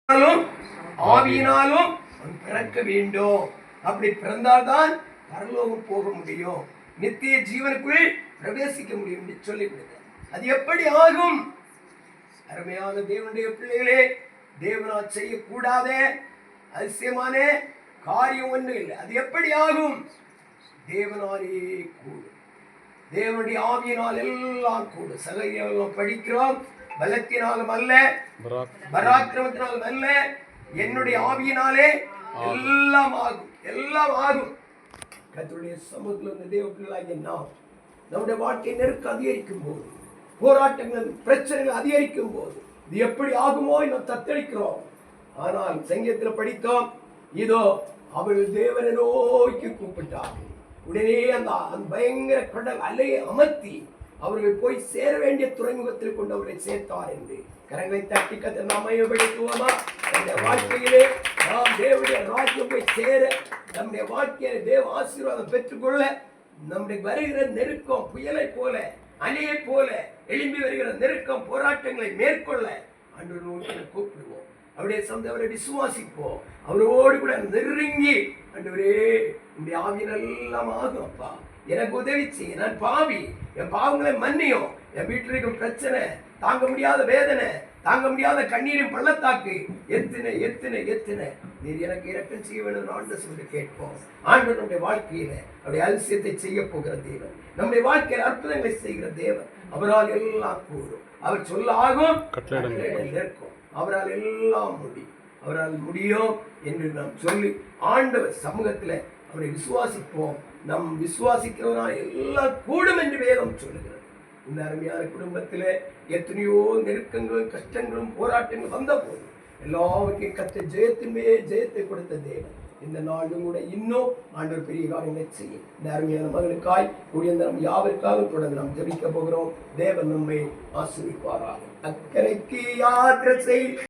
ஆவியினாலும் பிறக்க வேண்டும். அப்படி பிறந்தால்தான் பரலோகம் போக முடியும், நித்திய ஜீவனுக்குள் பிரவேசிக்க முடியும் என்று சொல்லிவிடுங்க. அது எப்படி ஆகும்? அருமையான தேவனுடைய பிள்ளைகளே, தேவனால் செய்யக்கூடாத அதிசயமான காரியம் ஒன்று இல்லை. அது எப்படி ஆகும்? தேவனாலே கூடும். தேவனுடைய ஆவியினால் எல்லாம் கூடும். சகல படிக்கிறோம், பலத்தினாலும் அல்ல, பராக்கிரமத்தினாலும் அல்ல, என்னுடைய ஆவியினாலே எல்லாம் ஆகும், எல்லாம் ஆகும். கர்த்தருடைய சமூகத்தில் இருந்த தேவ பிள்ளைகளாகிய நாம் நம்முடைய வாழ்க்கை நெருக்கம் அதிகரிக்கும் போது, போராட்டங்கள் பிரச்சனைகள் அதிகரிக்கும் போது இது எப்படி ஆகுமோ நாம் தத்தளிக்கிறோம். ஆனால் சங்கீதத்தில் படித்தோம், இதோ அவள் தேவனை நோக்கி கூப்பிட்டார்கள், உடனே அந்த பயங்கர கடல் அலையை அமர்த்தி அவர்கள் போய் சேர வேண்டிய துறைமுகத்தில் கொண்டு அவரை சேர்த்தார் என்று. கரங்களை தட்டி கர்த்தரை நாம் மகிமைப்படுத்துவோமா? நம்முடைய வாழ்க்கையிலே நாம் தேவனுடைய ராஜ்யம் போய் சேர, நம்முடைய வாழ்க்கையில தேவ ஆசீர்வாதம் பெற்றுக்கொள்ள, நம்முடைய வருகிற நெருக்கம் புயலை போல அலையை போல எழும்பி வருகிற நெருக்கம் போராட்டங்களை மேற்கொள்ள ஆண்டவரை கூப்பிடுவோம். அவருடைய சொந்தவரை விசுவாசிப்போம். அவரோடு கூட நெருங்கி, ஆண்டவரே இந்த ஆவியெல்லாம் ஆகும் அப்பா, எனக்கு உதவி செய்ய, நான் பாவி, என் பாவங்களை மன்னியும், என் வீட்டில் இருக்கும் பிரச்சனை, தாங்க முடியாத வேதனை, தாங்க முடியாத கண்ணீரின் பள்ளத்தாக்கு எத்தனை எத்தனை எத்தனை நீர் எனக்கு இரக்கம் செய்ய வேண்டும் ஆண்டு சொல்லி கேட்போம். ஆண்டவர் நம்முடைய வாழ்க்கையில அவருடைய அதிசயத்தை செய்ய போகிற தேவன், நம்முடைய வாழ்க்கையில் அற்புதங்களை செய்கிற தேவன். அவரால் எல்லாம் கூடும், அவர் சொல்ல ஆகும், நிற்கும், அவரால் எல்லாம் முடியும், அவரால் முடியும் என்று நாம் சொல்லி ஆண்டவர் சமூகத்தில் அவரை விசுவாசிப்போம். நம் விசுவாசிக்கிறவனால் எல்லாம் கூடும் என்று வேதம் சொல்லுகிறது. இந்த அருமையான குடும்பத்தில் எத்தனையோ நெருக்கங்களும் கஷ்டங்களும் போராட்டங்களும் வந்த போது எல்லாருக்கும் கத்த ஜெயத்தின் ஜெயத்தை கொடுத்த தேவன் இந்த நாளும் கூட இன்னும் ஆண்டவர் பெரிய காரியங்களை செய்யும். இந்த அருமையான மகளுக்காய் கூடிய நம் யாவருக்காக தொடர்ந்து நாம் ஜெபிக்க போகிறோம். தேவன் நம்மை ஆசீர்வதிப்பாராக. அக்கறைக்கு யாத்திரை செய்